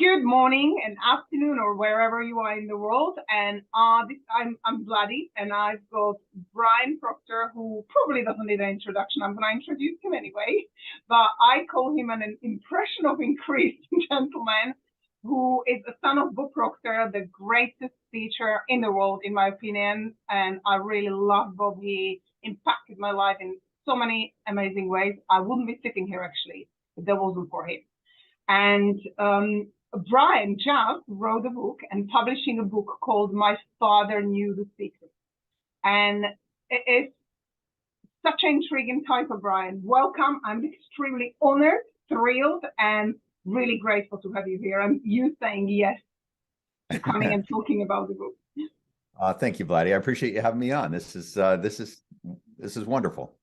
Good morning and afternoon, or wherever you are in the world. And I'm Vladi, and I've got Brian Proctor, who probably doesn't need an introduction. I'm going to introduce him anyway, but I call him an impression of increased gentleman, who is the son of Bob Proctor, the greatest teacher in the world, in my opinion. And I really love Bob. He impacted my life in so many amazing ways. I wouldn't be sitting here actually if that wasn't for him. And Brian just wrote a book and publishing a book called My Father Knew the Secret. And it's such an intriguing title, Brian. Welcome. I'm extremely honored, thrilled, and really grateful to have you here. And you saying yes to coming and talking about the book. Thank you, Vladi. I appreciate you having me on. This is wonderful.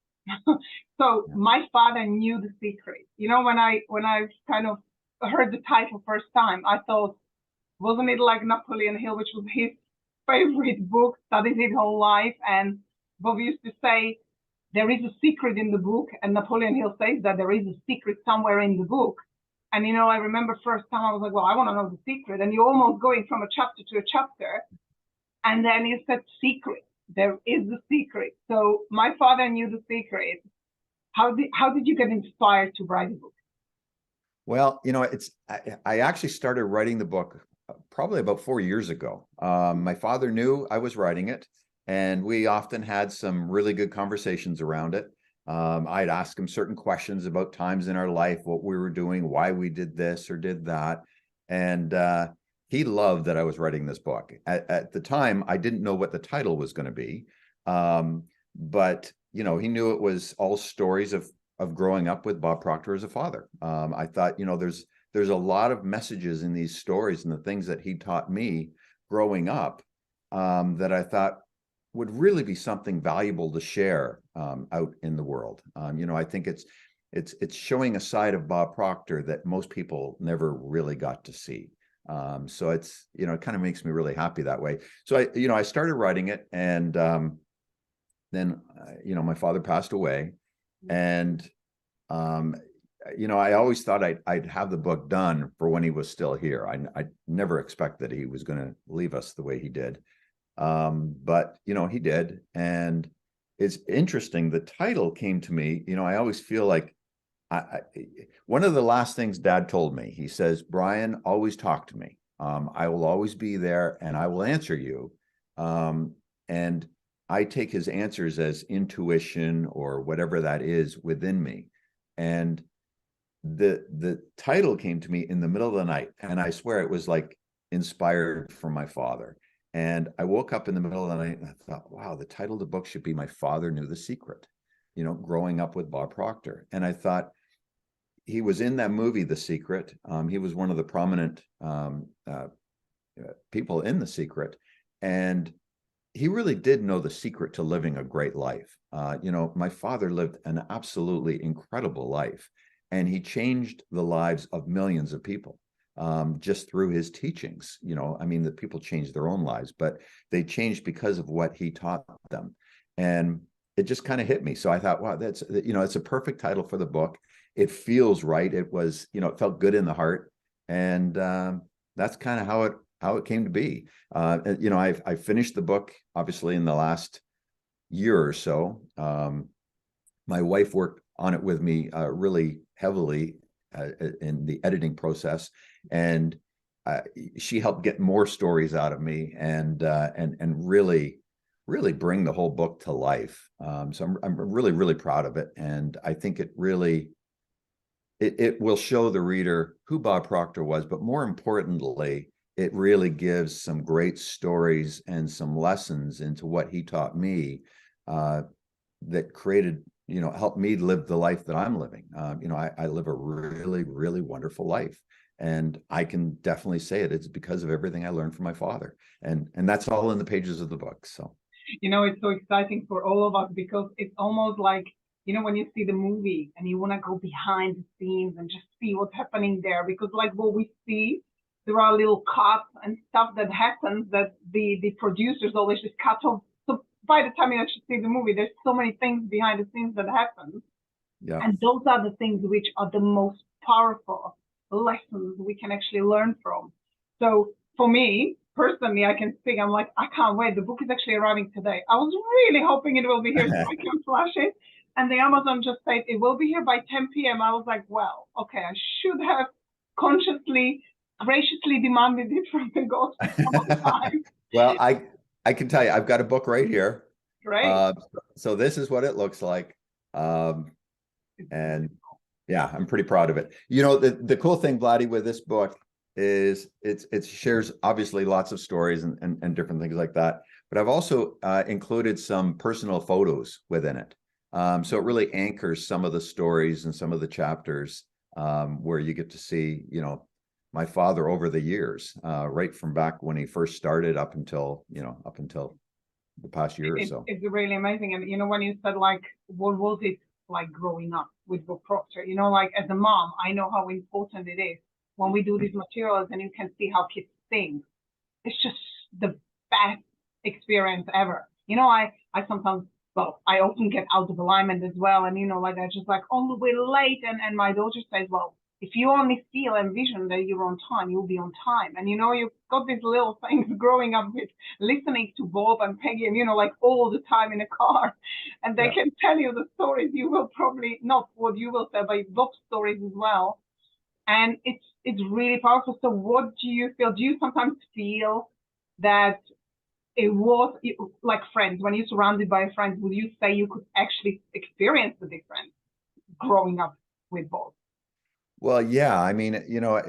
So My Father Knew the Secret. You know, when I kind of heard the title first time, I thought, wasn't it like Napoleon Hill, which was his favorite book, studied his whole life? And Bob used to say, there is a secret in the book. And Napoleon Hill says that there is a secret somewhere in the book. And, you know, I remember first time I was like, well, I want to know the secret. And you're almost going from a chapter to a chapter. And then you said secret. There is the secret. So My Father Knew the Secret. How did you get inspired to write the book? Well, you know, I actually started writing the book probably about 4 years ago. My father knew I was writing it, and we often had some really good conversations around it. I'd ask him certain questions about times in our life, what we were doing, why we did this or did that. And he loved that I was writing this book. At the time, I didn't know what the title was going to be. But, you know, he knew it was all stories of growing up with Bob Proctor as a father. I thought, you know, there's a lot of messages in these stories and the things that he taught me growing up that I thought would really be something valuable to share out in the world. You know, I think it's showing a side of Bob Proctor that most people never really got to see. So it's, you know, it kind of makes me really happy that way. So I started writing it, and then, you know, my father passed away. And, you know, I always thought I'd have the book done for when he was still here. I never expected he was going to leave us the way he did. But, you know, he did. And it's interesting. The title came to me, you know, I always feel like one of the last things Dad told me, he says, Brian, always talk to me. I will always be there and I will answer you. And I take his answers as intuition or whatever that is within me. And the title came to me in the middle of the night, and I swear it was like inspired from my father. And I woke up in the middle of the night and I thought, wow, the title of the book should be My Father Knew the Secret, you know, growing up with Bob Proctor. And I thought, he was in that movie, The Secret. He was one of the prominent people in The Secret. And he really did know the secret to living a great life. You know, my father lived an absolutely incredible life, and he changed the lives of millions of people just through his teachings. You know, I mean, the people changed their own lives, but they changed because of what he taught them. And it just kind of hit me. So I thought, wow, that's, you know, it's a perfect title for the book. It feels right. It was, you know, it felt good in the heart. And that's kind of how it came to be. You know, I finished the book, obviously, in the last year or so. My wife worked on it with me really heavily in the editing process, and she helped get more stories out of me and really bring the whole book to life. So I'm really proud of it, and I think it really it will show the reader who Bob Proctor was, but more importantly, it really gives some great stories and some lessons into what he taught me that created, you know, helped me live the life that I'm living. You know, I live a really wonderful life, and I can definitely say it's because of everything I learned from my father, and that's all in the pages of the book. So, you know, it's so exciting for all of us, because it's almost like, you know, when you see the movie and you want to go behind the scenes and just see what's happening there, because like what we see, there are little cuts and stuff that happens that the producers always just cut off. So by the time you actually see the movie, there's so many things behind the scenes that happen. yeah. And those are the things which are the most powerful. lessons we can actually learn from. So for me, personally, I can speak, I'm like, I can't wait. The book is actually arriving today. I was really hoping it will be here so I can flash it. And the Amazon just said it will be here by 10 p.m. I was like, well, okay, I should have consciously, graciously demanded it from the ghost some time. Well, I can tell you, I've got a book right here. Great. So this is what it looks like. And yeah, I'm pretty proud of it. You know, the cool thing, Vladi, with this book is it shares obviously lots of stories and different things like that. But I've also included some personal photos within it. So it really anchors some of the stories and some of the chapters where you get to see, you know, my father over the years, right from back when he first started up until the past year or so. It's really amazing. And you know, when you said like, what was it like growing up with Bob Proctor? You know, like as a mom, I know how important it is when we do these materials and you can see how kids think. It's just the best experience ever. You know, I sometimes, well, I often get out of alignment as well. And, you know, like I just like, oh, we're late. And my daughter says, well, if you only feel and vision that you're on time, you'll be on time. And, you know, you've got these little things growing up with listening to Bob and Peggy and, you know, like all the time in a car. And they can tell you the stories you will probably, not what you will say, but Bob's stories as well. And it's really powerful. So what do you feel? Do you sometimes feel that it was like friends, when you're surrounded by friends, would you say you could actually experience the difference growing up with both? Well, yeah, I mean, you know,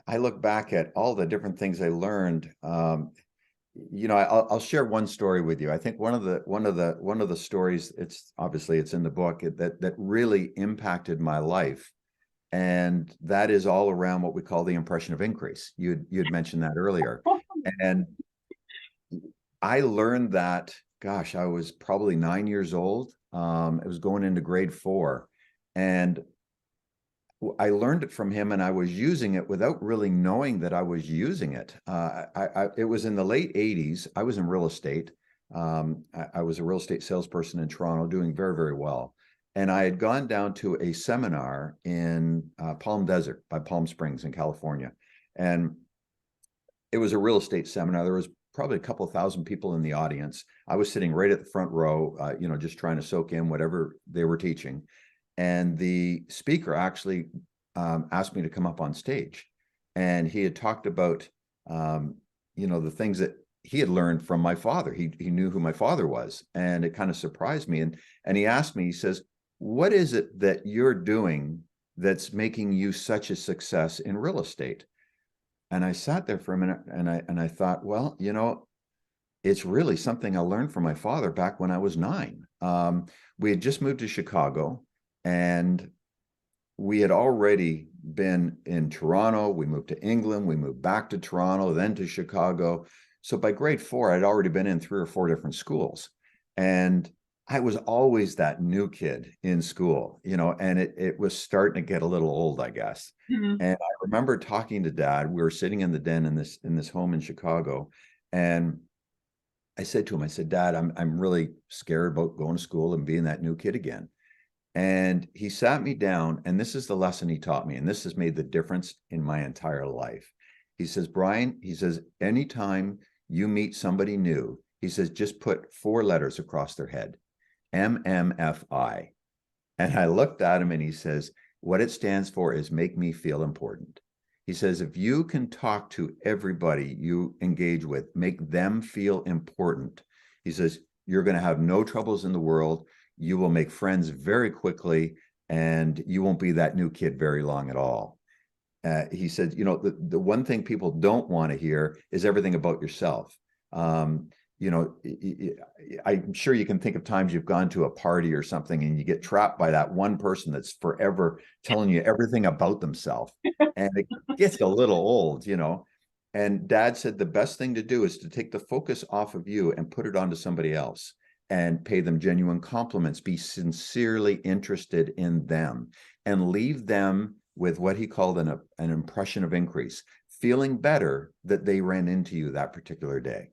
I look back at all the different things I learned. You know, I'll share one story with you. I think one of the stories, it's obviously it's in the book that really impacted my life. And that is all around what we call the impression of increase. You'd mentioned that earlier. And I learned that, gosh, I was probably 9 years old. It was going into grade 4. And I learned it from him and I was using it without really knowing that I was using it. It was in the late 80s. I was in real estate. I was a real estate salesperson in Toronto doing very, very well. And I had gone down to a seminar in Palm Desert by Palm Springs in California. And it was a real estate seminar. There was probably a couple of thousand people in the audience. I was sitting right at the front row, you know, just trying to soak in whatever they were teaching. And the speaker actually asked me to come up on stage. And he had talked about, you know, the things that he had learned from my father. He knew who my father was. And it kind of surprised me. And he asked me, he says, what is it that you're doing that's making you such a success in real estate? And I sat there for a minute and I thought, well, you know, it's really something I learned from my father back when I was 9. We had just moved to Chicago and we had already been in Toronto. We moved to England. We moved back to Toronto, then to Chicago. So by grade 4, I'd already been in 3 or 4 different schools. And I was always that new kid in school, you know, and it was starting to get a little old, I guess. Mm-hmm. And I remember talking to Dad. We were sitting in the den in this home in Chicago. And I said to him, I said, Dad, I'm really scared about going to school and being that new kid again. And he sat me down, and this is the lesson he taught me, and this has made the difference in my entire life. He says, Brian, he says, anytime you meet somebody new, he says, just put 4 letters across their head, MMFI. And I looked at him and he says, what it stands for is make me feel important. He says, if you can talk to everybody you engage with, make them feel important, he says, you're going to have no troubles in the world. You will make friends very quickly, and you won't be that new kid very long at all. He said, you know, the one thing people don't want to hear is everything about yourself. You know, I'm sure you can think of times you've gone to a party or something and you get trapped by that one person that's forever telling you everything about themselves. And it gets a little old, you know. And Dad said the best thing to do is to take the focus off of you and put it onto somebody else and pay them genuine compliments, be sincerely interested in them, and leave them with what he called an impression of increase, feeling better that they ran into you that particular day.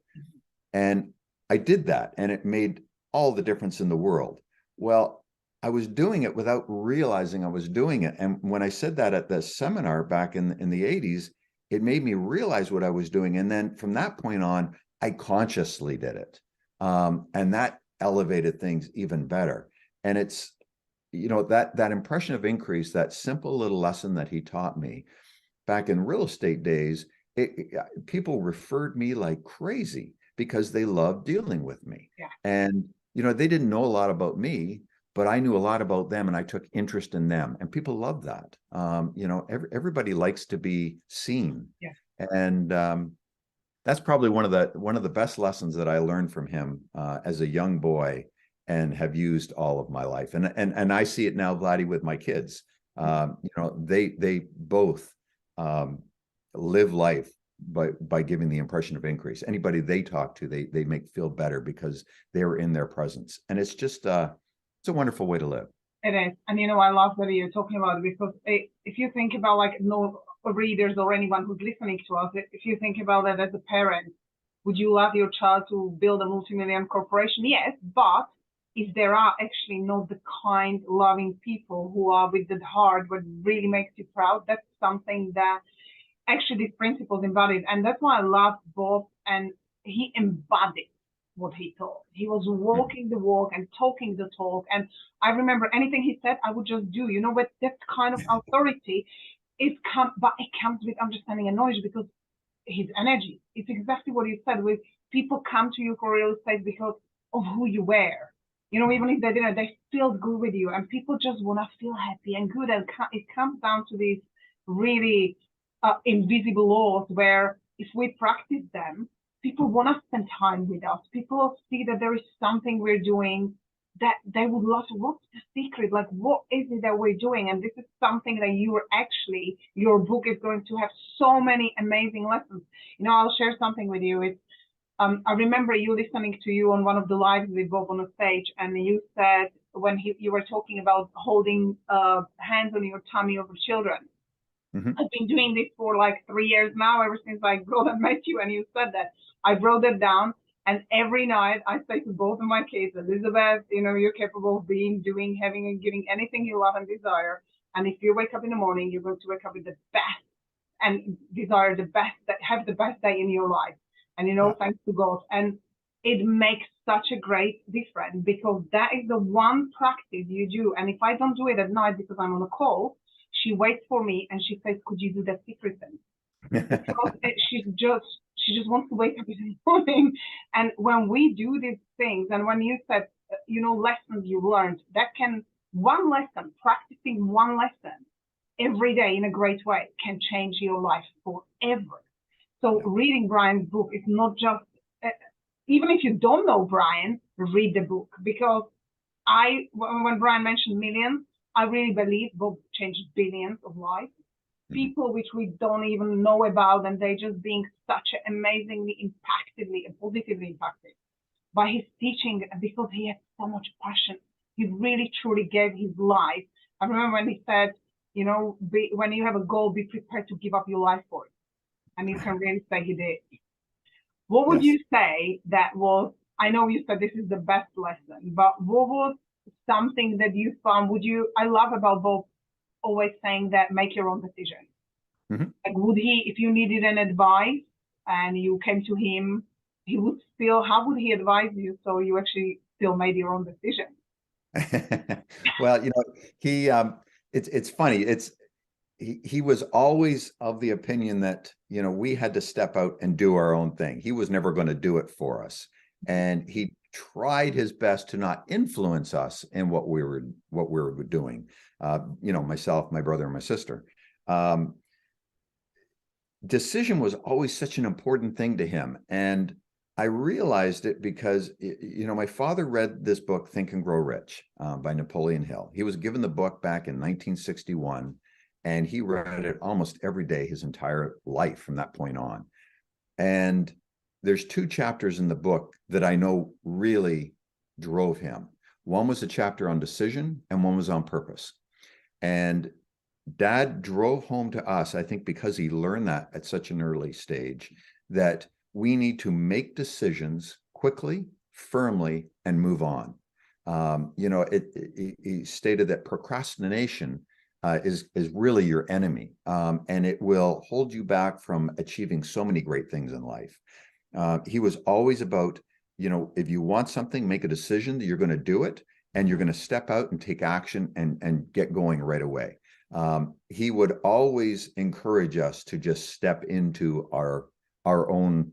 And I did that, and it made all the difference in the world. Well, I was doing it without realizing I was doing it. And when I said that at the seminar back in the 80s, it made me realize what I was doing. And then from that point on, I consciously did it. And that elevated things even better. And it's, that impression of increase, that simple little lesson that he taught me back in real estate days, people referred me like crazy because they loved dealing with me. Yeah. And, they didn't know a lot about me, but I knew a lot about them and I took interest in them. And people love that. Everybody likes to be seen. Yeah. And that's probably one of the best lessons that I learned from him as a young boy and have used all of my life. And I see it now, Vladi, with my kids. They both live life by giving the impression of increase. Anybody they talk to, they make feel better because they were in their presence. And it's just it's a wonderful way to live. It is. And I love that you're talking about it, because if you think about like no readers or anyone who's listening to us, if you think about it as a parent, would you love your child to build a multi-million corporation? Yes, but if there are actually not the kind, loving people who are with the heart, what really makes you proud, that's something that actually these principles embodied. And that's why I love Bob, and he embodied what he taught. He was walking the walk and talking the talk. And I remember anything he said, I would just do, but that kind of authority but it comes with understanding and knowledge, because his energy, it's exactly what you said. With people come to you for real estate because of who you were. Even if they didn't, they feel good with you, and people just want to feel happy and good. And it comes down to these really invisible laws where if we practice them, people want to spend time with us. People see that there is something we're doing that they would love to. What's the secret? Like, what is it that we're doing? And this is something that your book is going to have so many amazing lessons. I'll share something with you. It's I remember listening to you on one of the lives with Bob on the stage, and you said when you were talking about holding hands on your tummy of children. Mm-hmm. I've been doing this for like 3 years now, ever since I brought and met you, and you said that. I wrote it down, and every night I say to both of my kids, Elizabeth, you're capable of being, doing, having, and giving anything you love and desire. And if you wake up in the morning, you're going to wake up with the best and desire the best, have the best day in your life. And, thanks to God. And it makes such a great difference, because that is the one practice you do. And if I don't do it at night because I'm on a call, she waits for me and she says, could you do that secret thing? Because she just wants to wake up in the morning. And when we do these things, and when you said, lessons you learned, one lesson, practicing one lesson every day in a great way can change your life forever. So reading Brian's book is not just, even if you don't know Brian, read the book. Because when Brian mentioned millions, I really believe Bob changed billions of lives. People which we don't even know about, and they just being such amazingly impactedly and positively impacted by his teaching, because he had so much passion. He really truly gave his life. I remember when he said, when you have a goal, be prepared to give up your life for it. And you can really say he did. What would you say that was, I know you said this is the best lesson, but what was something that you found, I love about Bob always saying that make your own decision. Mm-hmm. Like, would he, if you needed an advice and you came to him, how would he advise you so you actually still made your own decision? Well, it's funny. He was always of the opinion that, we had to step out and do our own thing. He was never going to do it for us. And he tried his best to not influence us in what we were doing. Myself, my brother, and my sister. Decision was always such an important thing to him. And I realized it because, my father read this book, Think and Grow Rich, by Napoleon Hill. He was given the book back in 1961, and he read it almost every day his entire life from that point on. And there's 2 chapters in the book that I know really drove him. One was a chapter on decision, and one was on purpose. And Dad drove home to us, I think because he learned that at such an early stage, that we need to make decisions quickly, firmly, and move on. He stated that procrastination is really your enemy, and it will hold you back from achieving so many great things in life. He was always about, if you want something, make a decision that you're going to do it, and you're going to step out and take action and get going right away. He would always encourage us to just step into our own,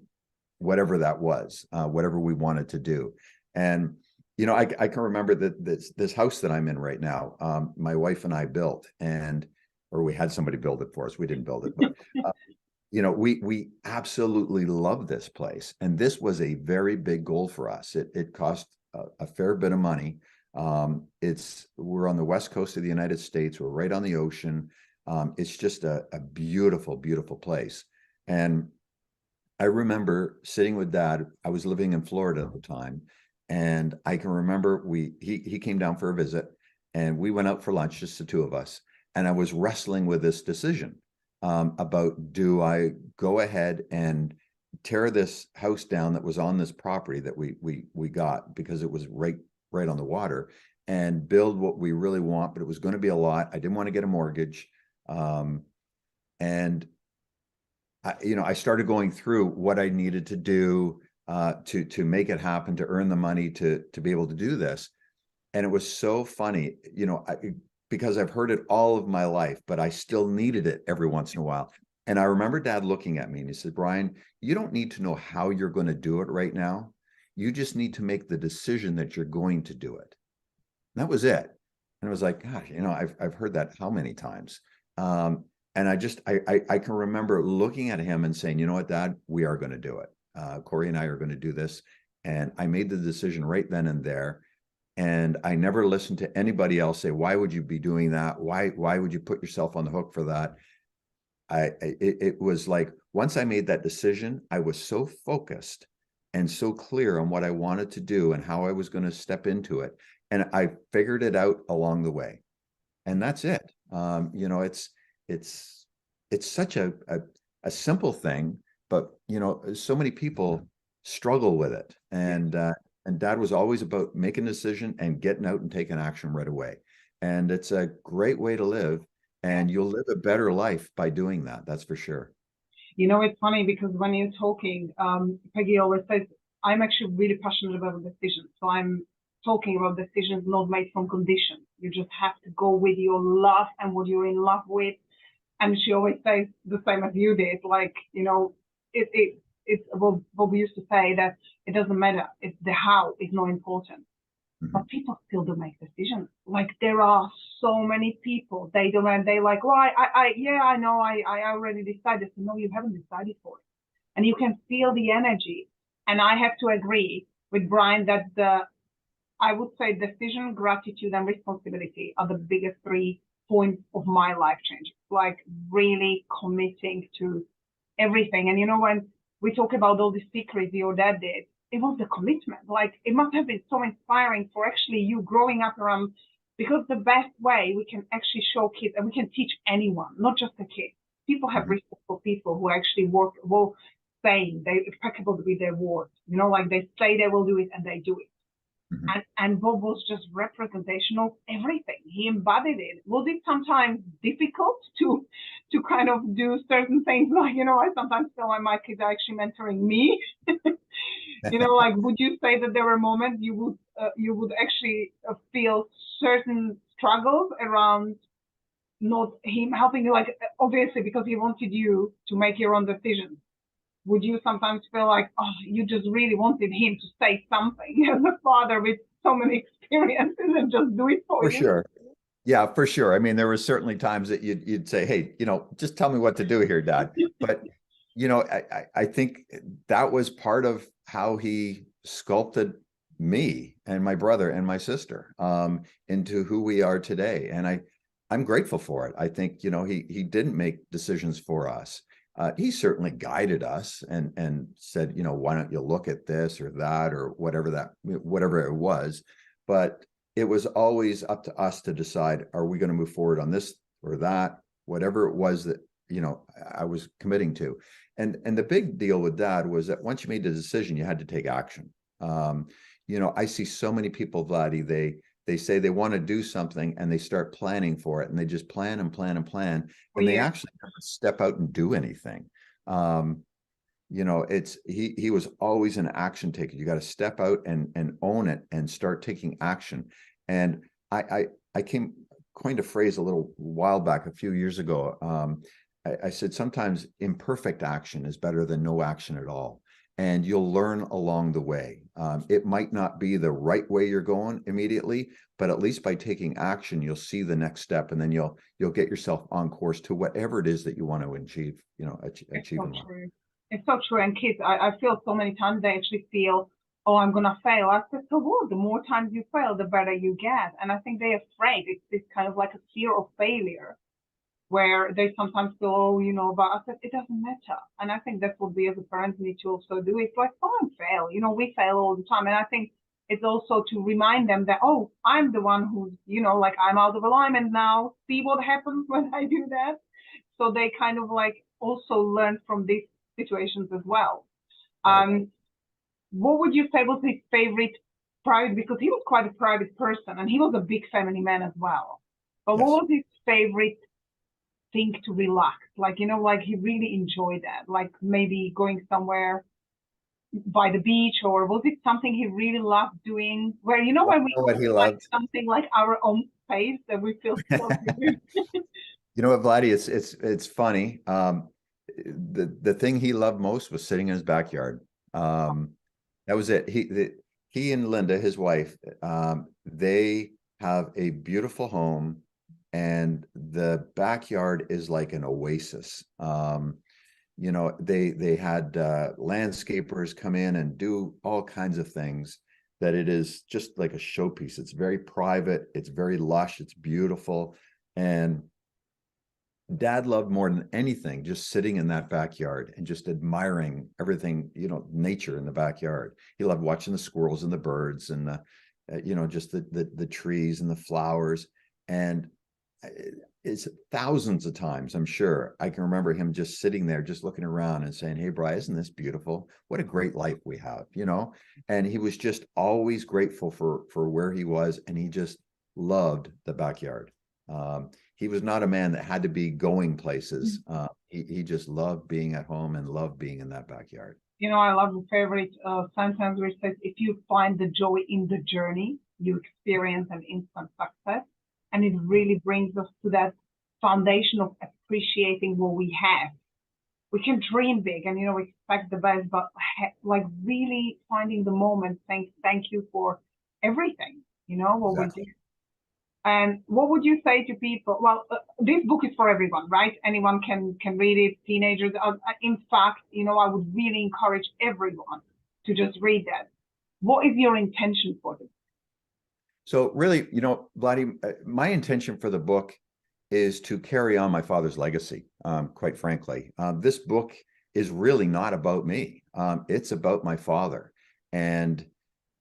whatever that was, whatever we wanted to do. And I can remember that this house that I'm in right now, my wife and I built, or we had somebody build it for us. We didn't build it, but we absolutely love this place, and this was a very big goal for us. It cost a fair bit of money. We're on the west coast of the United States. We're right on the ocean. It's just a beautiful, beautiful place. And I remember sitting with Dad. I was living in Florida at the time, and I can remember he came down for a visit, and we went out for lunch, just the two of us. And I was wrestling with this decision about, do I go ahead and tear this house down that was on this property that we got because it was right on the water, and build what we really want, but it was going to be a lot. I didn't want to get a mortgage. And I started going through what I needed to do to make it happen, to earn the money to be able to do this. And it was so funny, because I've heard it all of my life, but I still needed it every once in a while. And I remember Dad looking at me and he said, "Brian, you don't need to know how you're going to do it right now. You just need to make the decision that you're going to do it." And that was it. And I was like, gosh, I've heard that how many times? And I can remember looking at him and saying, "You know what, Dad, we are going to do it. Corey and I are going to do this." And I made the decision right then and there. And I never listened to anybody else say, "Why would you be doing that? Why would you put yourself on the hook for that?" It was like, once I made that decision, I was so focused and so clear on what I wanted to do and how I was going to step into it. And I figured it out along the way. And that's it. It's such a simple thing, but so many people struggle with it. And Dad was always about making a decision and getting out and taking action right away. And it's a great way to live, and you'll live a better life by doing that. That's for sure. It's funny because when you're talking, Peggy always says, I'm actually really passionate about decisions. So I'm talking about decisions not made from conditions. You just have to go with your love and what you're in love with. And she always says the same as you did, like, it's what we used to say, that it doesn't matter. It's the how is not important. Mm-hmm. But people still don't make decisions. Like, there are so many people, they don't, and they like, well, I know, I already decided. So no, you haven't decided for it. And you can feel the energy. And I have to agree with Brian that I would say decision, gratitude, and responsibility are the biggest 3 points of my life change. Like, really committing to everything. And when we talk about all the secrets your dad did, it was the commitment. Like, it must have been so inspiring for actually you growing up around, because the best way we can actually show kids, and we can teach anyone, not just the kids. People have respect for people who actually work, well, saying they're impeccable with their words. Like, they say they will do it and they do it. Mm-hmm. And Bob was just representation of everything. He embodied it. Was it sometimes difficult to kind of do certain things? Like, I sometimes feel like my kids are actually mentoring me. Like, would you say that there were moments you would actually feel certain struggles around not him helping you? Like, obviously, because he wanted you to make your own decisions. Would you sometimes feel like, oh, you just really wanted him to say something as a father with so many experiences and just do it for you? For sure. Yeah, for sure. I mean, there were certainly times that you'd say, "Hey, just tell me what to do here, Dad." But, I think that was part of how he sculpted me and my brother and my sister into who we are today. And I'm grateful for it. I think, he didn't make decisions for us. He certainly guided us and said, "Why don't you look at this or that," or whatever it was. But it was always up to us to decide, are we going to move forward on this or that, whatever it was that, I was committing to. And the big deal with Dad was that once you made the decision, you had to take action. I see so many people, Vladi, they say they want to do something and they start planning for it, and they just plan and plan and plan, For and they years. actually never step out and do anything. Um, it's he was always an action taker. You got to step out and own it and start taking action. And I came coined a phrase a little while back, a few years ago. I said sometimes imperfect action is better than no action at all. And you'll learn along the way. It might not be the right way you're going immediately, but at least by taking action, you'll see the next step, and then you'll get yourself on course to whatever it is that you want to achieve. It's Achieve so in life. true. It's so true. And kids, I feel so many times they actually feel, oh, I'm gonna fail. I said, so what? The more times you fail, the better you get. And I think they're afraid. It's this kind of like a fear of failure where they sometimes go, oh, but I said, it doesn't matter. And I think that's what we as a parents need to also do. It's like, fine, fail. We fail all the time. And I think it's also to remind them that, oh, I'm the one who's, like I'm out of alignment now. See what happens when I do that. So they kind of like also learn from these situations as well. Right. What would you say was his favorite private? Because he was quite a private person and he was a big family man as well. But what Yes. was his favorite thing to relax? Like, like he really enjoyed that, like maybe going somewhere by the beach, or was it something he really loved doing? Where, Want when to we know what he find loved? something like our own space that we feel so good. You know what, Vladdy? It's funny. The thing he loved most was sitting in his backyard. That was it. He and Linda, his wife, they have a beautiful home, and the backyard is like an oasis. They had landscapers come in and do all kinds of things, that it is just like a showpiece. It's very private, it's very lush, it's beautiful. And Dad loved more than anything just sitting in that backyard and just admiring everything, nature in the backyard. He loved watching the squirrels and the birds and just the trees and the flowers. And it's thousands of times, I'm sure, I can remember him just sitting there, just looking around and saying, "Hey, Brian, isn't this beautiful? What a great life we have," And he was just always grateful for where he was, and he just loved the backyard. He was not a man that had to be going places. He just loved being at home and loved being in that backyard. I love the favorite sentence where it says, if you find the joy in the journey, you experience an instant success. And it really brings us to that foundation of appreciating what we have. We can dream big and, expect the best, but like really finding the moment, saying thank you for everything, what we do. Exactly. And what would you say to people? Well, this book is for everyone, right? Anyone can read it. Teenagers. In fact, I would really encourage everyone to just read that. What is your intention for this? So really, Vladi, my intention for the book is to carry on my father's legacy. Quite frankly, this book is really not about me. It's about my father, and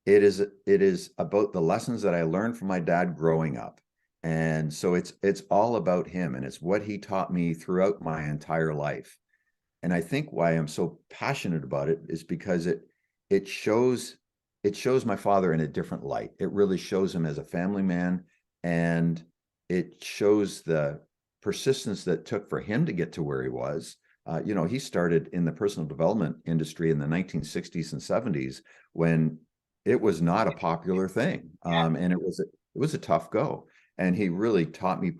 it is about the lessons that I learned from my dad growing up. And so it's all about him, and it's what he taught me throughout my entire life. And I think why I'm so passionate about it is because it shows it shows my father in a different light. It really shows him as a family man, and it shows the persistence that took for him to get to where he was. He started in the personal development industry in the 1960s and 70s, when it was not a popular thing, Yeah. and it was a tough go. And he really taught me,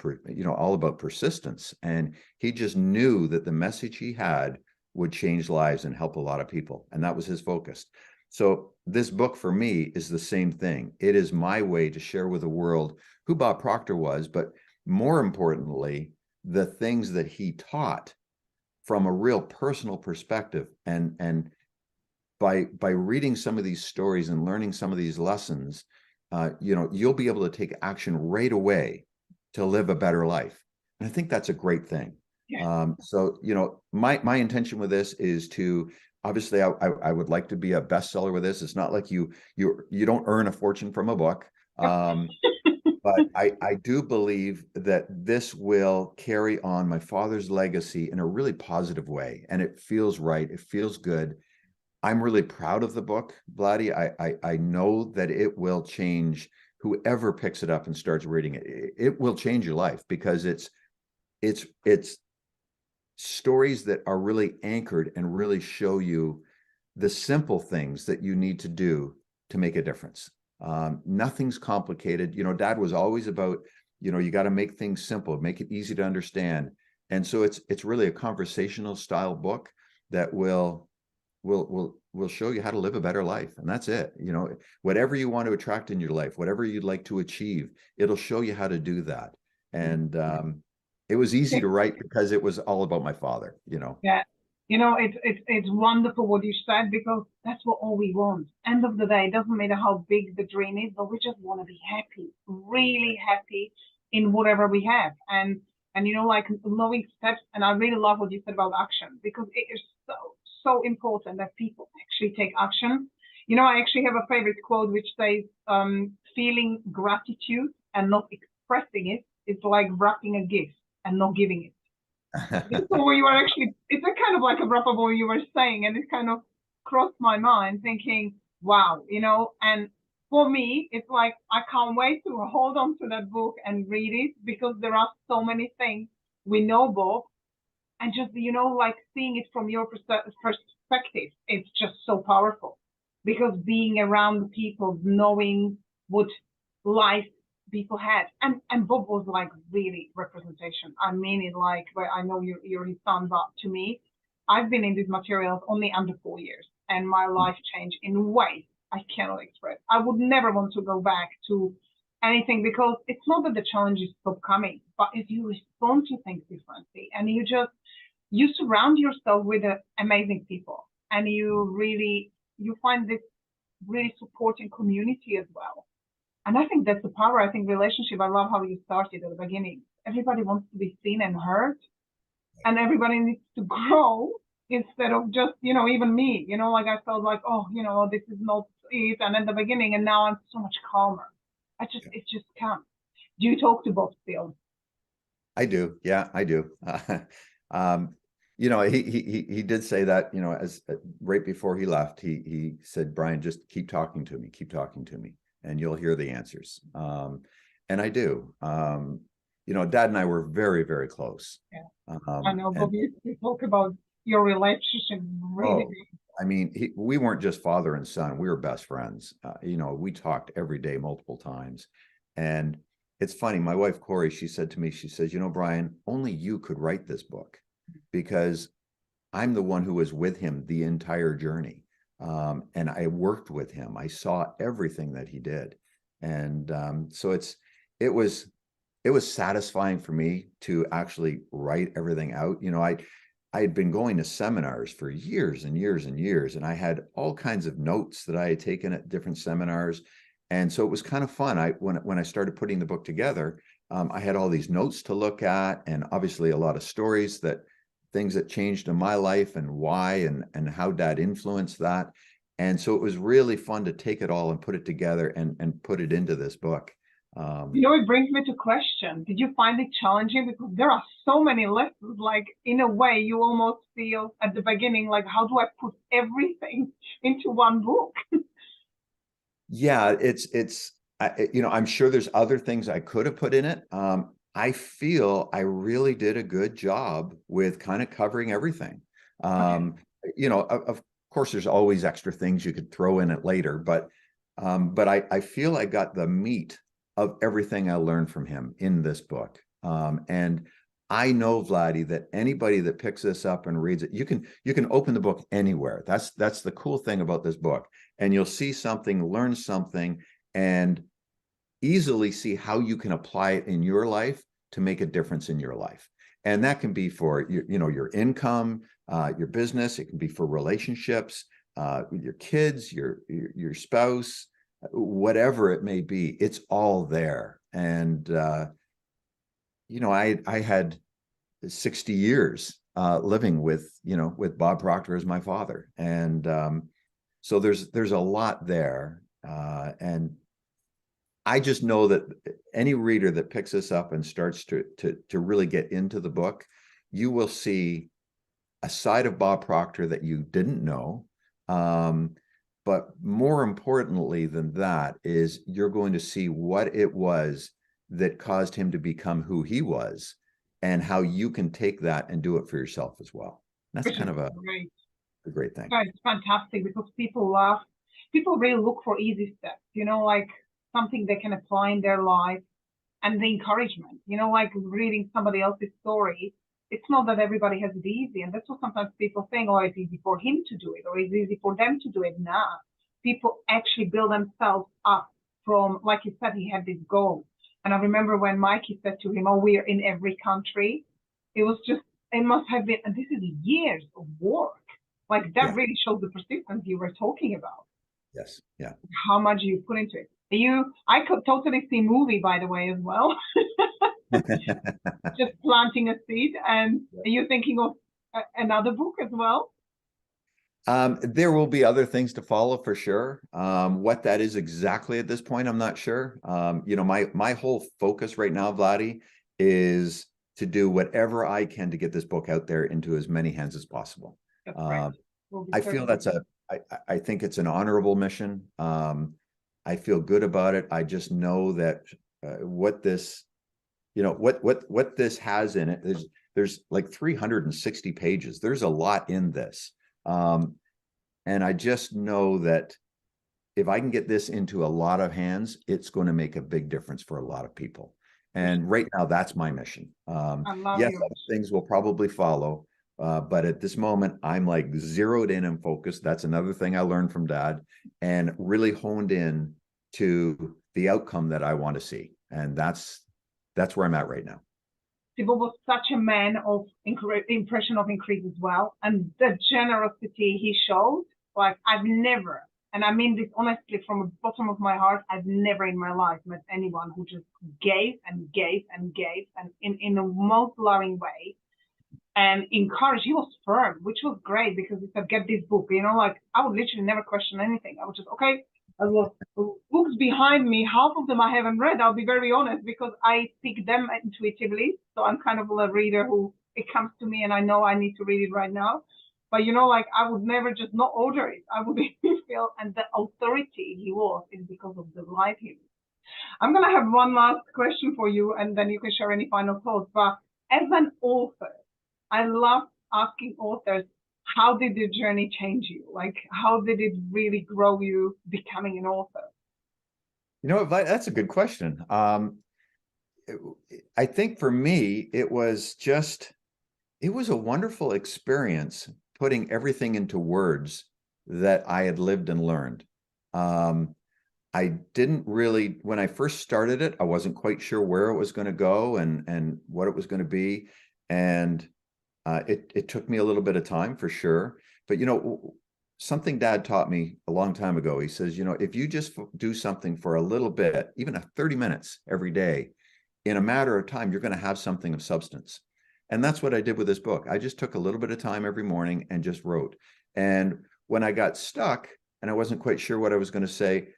all about persistence. And he just knew that the message he had would change lives and help a lot of people, and that was his focus. So this book for me is the same thing. It is my way to share with the world who Bob Proctor was, but more importantly, the things that he taught from a real personal perspective. And by reading some of these stories and learning some of these lessons, you'll be able to take action right away to live a better life. And I think that's a great thing. Yeah. So, my intention with this is to, obviously, I would like to be a bestseller with this. It's not like you don't earn a fortune from a book. But I do believe that this will carry on my father's legacy in a really positive way. And it feels right. It feels good. I'm really proud of the book, Vladi. I know that it will change whoever picks it up and starts reading it. It will change your life because it's stories that are really anchored and really show you the simple things that you need to do to make a difference. Nothing's complicated. You know, Dad was always about, you know, you got to make things simple, make it easy to understand. And so it's really a conversational style book that will show you how to live a better life. And that's it. You know, whatever you want to attract in your life, whatever you'd like to achieve, it'll show you how to do that. And it was easy to write because it was all about my father, you know. Yeah. You know, it's wonderful what you said, because that's what all we want. End of the day, it doesn't matter how big the dream is, but we just want to be happy, really happy in whatever we have. And you know, like knowing steps, and I really love what you said about action, because it is so important that people actually take action. You know, I actually have a favorite quote which says, feeling gratitude and not expressing it is like wrapping a gift and not giving it. So you were actually, it's a kind of like a wrap up what you were saying, and it kind of crossed my mind thinking, wow, you know, and for me, it's like I can't wait to hold on to that book and read it, because there are so many things we know both, and just, you know, like seeing it from your perspective, it's just so powerful, because being around the people, knowing what life people had, and Bob was like really representation. I mean it, like, where I know you're his son, but to me, I've been in these materials only under 4 years, and my life changed in ways I cannot express. I would never want to go back to anything, because it's not that the challenges stop coming, but if you respond to things differently, and you surround yourself with amazing people, and you find this really supporting community as well. And I think that's the power. I think relationship, I love how you started at the beginning. Everybody wants to be seen and heard, and everybody needs to grow instead of just, you know, even me, you know, like I felt like, oh, you know, this is not it. And at the beginning, and now I'm so much calmer. It just comes. Do you talk to Bob still? I do. Yeah, I do. Um, you know, he did say that, you know, as right before he left, he said, Brian, just keep talking to me, and you'll hear the answers. And I do. You know, Dad and I were very, very close. Yeah. I know, Bob used to talk about your relationship really. I mean, we weren't just father and son. We were best friends. You know, we talked every day, multiple times. And it's funny, my wife, Corey, she said to me, she says, you know, Brian, only you could write this book, because I'm the one who was with him the entire journey. And I worked with him. I saw everything that he did. And so it was satisfying for me to actually write everything out. You know, I had been going to seminars for years and years and years, and I had all kinds of notes that I had taken at different seminars. And so it was kind of fun. When I started putting the book together, I had all these notes to look at, and obviously a lot of stories, things that changed in my life and why, and how Dad influenced that. And so it was really fun to take it all and put it together and put it into this book. You know, it brings me to question. Did you find it challenging? Because there are so many lessons, like in a way you almost feel at the beginning, like, how do I put everything into one book? Yeah, you know, I'm sure there's other things I could have put in it. I feel I really did a good job with kind of covering everything. Okay. You know, of course, there's always extra things you could throw in it later, but I feel I got the meat of everything I learned from him in this book. And I know, Vladi, that anybody that picks this up and reads it, you can open the book anywhere. That's the cool thing about this book. And you'll see something, learn something, and easily see how you can apply it in your life to make a difference in your life. And that can be for your income, your business. It can be for relationships, with your kids, your spouse, whatever it may be. It's all there. And you know, I had 60 years living with Bob Proctor as my father, and so there's a lot there, and I just know that any reader that picks this up and starts to really get into the book, you will see a side of Bob Proctor that you didn't know, But more importantly than that is you're going to see what it was that caused him to become who he was, and how you can take that and do it for yourself as well. That's Which is kind of a great. great thing. Yeah, it's fantastic because people really look for easy steps, like something they can apply in their life, and the encouragement, like reading somebody else's story. It's not that everybody has it easy. And that's what sometimes people think, oh, it's easy for him to do it, or it's easy for them to do it. Nah, people actually build themselves up from, like you said, he had this goal. And I remember when Mikey said to him, oh, we're in every country. It was just, it must have been, and this is years of work. Like that Yeah. really shows the persistence you were talking about. Yes. Yeah. How much you put into it. I could totally see movie, by the way, as well. Just planting a seed. And are you thinking of another book as well? There will be other things to follow for sure. What that is exactly at this point, I'm not sure. My whole focus right now, Vladi, is to do whatever I can to get this book out there into as many hands as possible. That's right. We'll I feel I think it's an honorable mission. I feel good about it. I just know that what this has in it, there's like 360 pages. There's a lot in this. And I just know that if I can get this into a lot of hands, it's going to make a big difference for a lot of people. And right now, that's my mission. Yes, other things will probably follow. But at this moment, I'm like zeroed in and focused. That's another thing I learned from Dad, and really honed in to the outcome that I want to see. And that's where I'm at right now. Thibault was such a man of impression of increase as well. And the generosity he showed, like I've never, and I mean this honestly from the bottom of my heart, I've never in my life met anyone who just gave and gave and gave, and in the most loving way, and encouraged. He was firm, which was great because he said, get this book, like I would literally never question anything. I would just, okay, books behind me, half of them I haven't read, I'll be very honest, because I pick them intuitively. So I'm kind of a reader who, it comes to me and I know I need to read it right now. But like I would never just not order it. I would feel, and the authority he was is because of the life he was. I'm going to have one last question for you, and then you can share any final thoughts. But as an author, I love asking authors, how did the journey change you? Like, how did it really grow you becoming an author? You know what, that's a good question. I think for me, it was a wonderful experience putting everything into words that I had lived and learned. I didn't really, when I first started it, I wasn't quite sure where it was going to go and what it was going to be. And it took me a little bit of time for sure. But, something Dad taught me a long time ago, he says, if you just do something for a little bit, even 30 minutes every day, in a matter of time, you're going to have something of substance. And that's what I did with this book. I just took a little bit of time every morning and just wrote. And when I got stuck and I wasn't quite sure what I was going to say,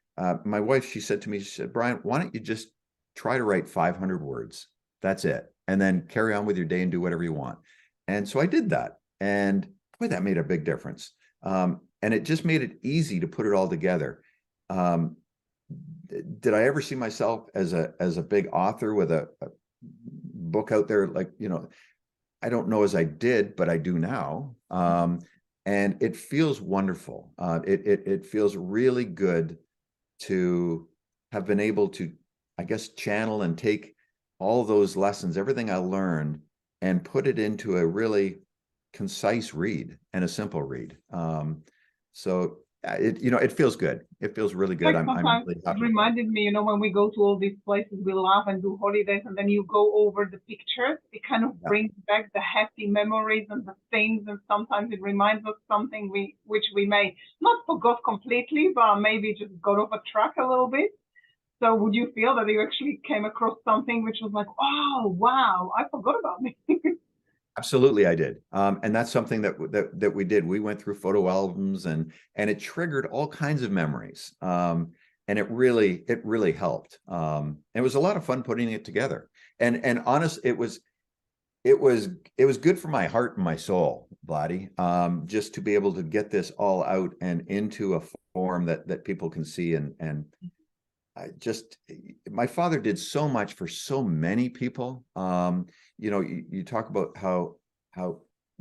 my wife, she said, Brian, why don't you just try to write 500 words? That's it. And then carry on with your day and do whatever you want. And so I did that. And boy, that made a big difference. And it just made it easy to put it all together. Did I ever see myself as a big author with a book out there? Like, I don't know as I did, but I do now. And it feels wonderful. It feels really good to have been able to, I guess, channel and take all those lessons, everything I learned, and put it into a really concise read and a simple read. So it feels good. It feels really good. Like I'm really it happy. reminded me, when we go to all these places, we laugh and do holidays, and then you go over the pictures. It kind of brings back the happy memories and the things, and sometimes it reminds us something which we may not forgot completely, but maybe just got off a track a little bit. So would you feel that you actually came across something which was like, oh wow, I forgot about this? Absolutely, I did. And that's something that we did. We went through photo albums and it triggered all kinds of memories. And it really helped. It was a lot of fun putting it together. And honest, it was good for my heart and my soul Vladi, just to be able to get this all out and into a form that people can see. And I just, my father did so much for so many people. You know, you talk about how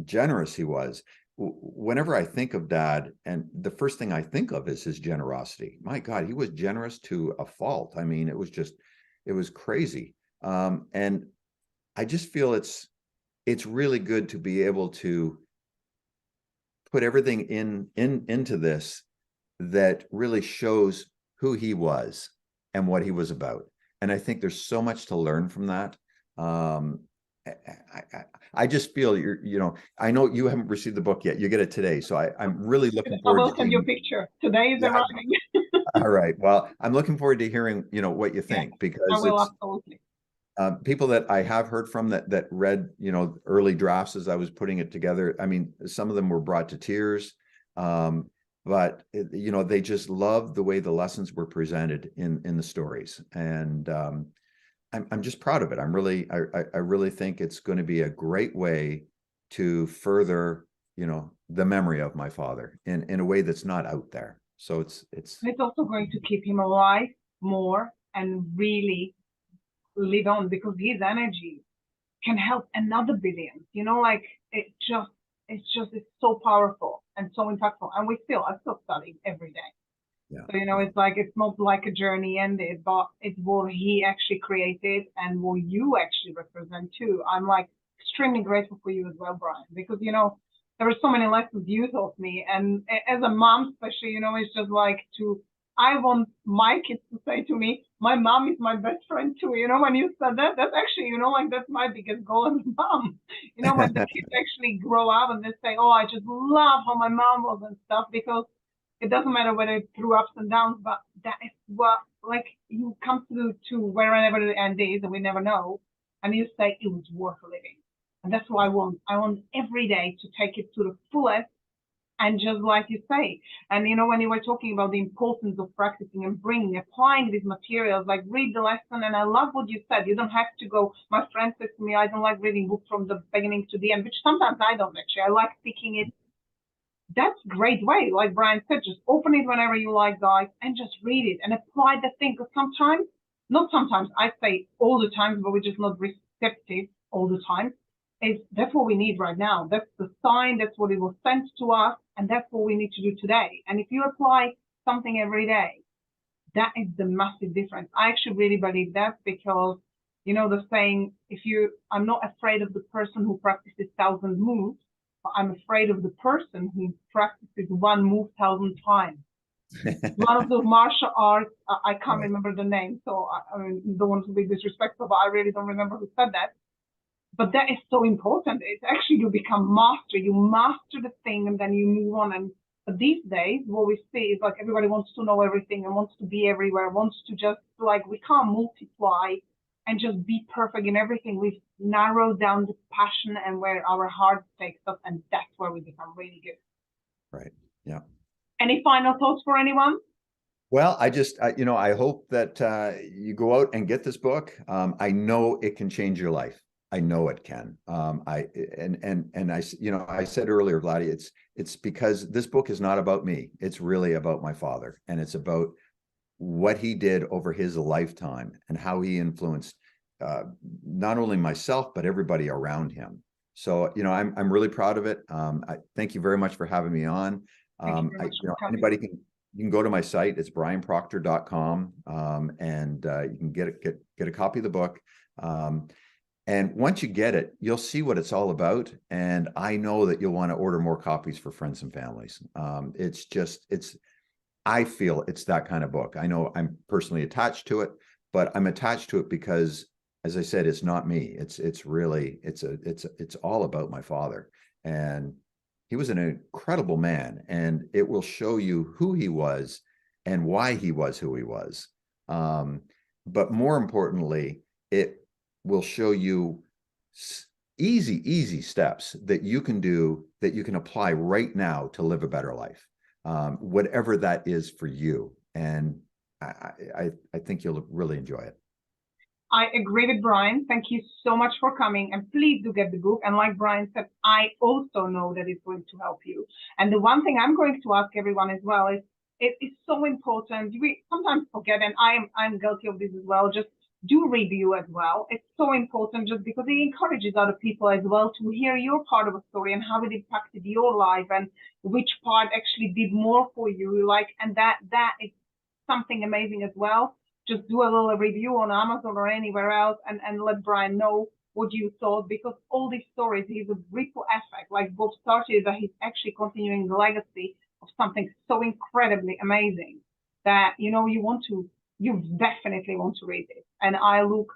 generous he was. Whenever I think of Dad, and the first thing I think of is his generosity. My God, he was generous to a fault. I mean, it was crazy. And I just feel it's really good to be able to put everything into this that really shows who he was and what he was about. And I think there's so much to learn from that. I just feel you know, I know you haven't received the book yet. You get it today. So I'm really looking I forward will to send you a seeing. picture. Today is Yeah. arriving. All right. Well, I'm looking forward to hearing, you know, what you Yeah, think, I because will it's absolutely. people that I have heard from that read, you know, early drafts as I was putting it together. I mean, some of them were brought to tears. But you know, they just loved the way the lessons were presented in the stories. And I'm just proud of it. I really think it's going to be a great way to further, you know, the memory of my father in a way that's not out there. So It's also going to keep him alive more and really live on, because his energy can help another billion. You know, like it's so powerful and so impactful. And I still study every day. yeah. So, you know, it's like, it's not like a journey ended, but it's what he actually created and what you actually represent too. I'm like extremely grateful for you as well, Brian, because, you know, there were so many lessons you taught me. And as a mom, especially, you know, it's just like I want my kids to say to me, my mom is my best friend too. You know, when you said that, that's actually, you know, like that's my biggest goal as a mom. You know, when the kids actually grow up and they say, oh, I just love how my mom was and stuff, because it doesn't matter whether it's through ups and downs, but that is what, like, you come to wherever the end is, and we never know, and you say it was worth living. And that's what I want. I want every day to take it to the fullest, and just like you say, and you know, when you were talking about the importance of practicing and applying these materials, like read the lesson, and I love what you said. You don't have to go. My friend says to me, I don't like reading books from the beginning to the end, which sometimes I don't actually. I like picking it. That's a great way. Like Brian said, just open it whenever you like, guys, and just read it and apply the thing. Because sometimes, not sometimes, I say all the time, but we're just not receptive all the time. That's what we need right now. That's the sign. That's what it was sent to us, and that's what we need to do today. And if you apply something every day, that is the massive difference. I actually really believe that, because you know the saying, I'm not afraid of the person who practices 1,000 moves, but I'm afraid of the person who practices one move 1,000 times. One of those martial arts, I can't Right. remember the name, so I mean, don't want to be disrespectful, but I really don't remember who said that. But that is so important. It's actually, you become master. You master the thing, and then you move on. And but these days, what we see is like everybody wants to know everything and wants to be everywhere, wants to just, like, we can't multiply and just be perfect in everything. We've narrowed down the passion and where our heart takes us, and that's where we become really good. Right. Yeah. Any final thoughts for anyone? Well, you know, I hope that you go out and get this book. I know it can change your life. I know it can. You know, I said earlier, Vladi, it's because this book is not about me. It's really about my father, and it's about what he did over his lifetime and how he influenced not only myself but everybody around him. So, you know, I'm really proud of it. I thank you very much for having me on. Thank you very much You know, for coming. anybody you can go to my site. It's brianproctor.com, and you can get a copy of the book. And once you get it, you'll see what it's all about. And I know that you'll want to order more copies for friends and families. I feel it's that kind of book. I know I'm personally attached to it, but I'm attached to it because, as I said, it's not me. It's really it's all about my father. And he was an incredible man, and it will show you who he was and why he was who he was. But more importantly, it will show you easy steps that you can do, that you can apply right now to live a better life, whatever that is for you. And I think you'll really enjoy it. I agree with Brian. Thank you so much for coming, and please do get the book. And like Brian said, I also know that it's going to help you. And the one thing I'm going to ask everyone as well is, it is so important. We sometimes forget, and I'm guilty of this as well. Just do review as well. It's so important, just because it encourages other people as well to hear your part of a story and how it impacted your life and which part actually did more for you. Like, and that is something amazing as well. Just do a little review on Amazon or anywhere else, and let Brian know what you thought, because all these stories, he's a ripple effect. Like Bob started, but he's actually continuing the legacy of something so incredibly amazing that, you definitely want to read it. And I'll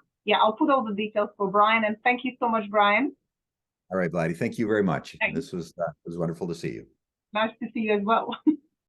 put all the details for Brian. And thank you so much, Brian. All right, Vladi, thank you very much. Thanks. This was wonderful to see you. Nice to see you as well.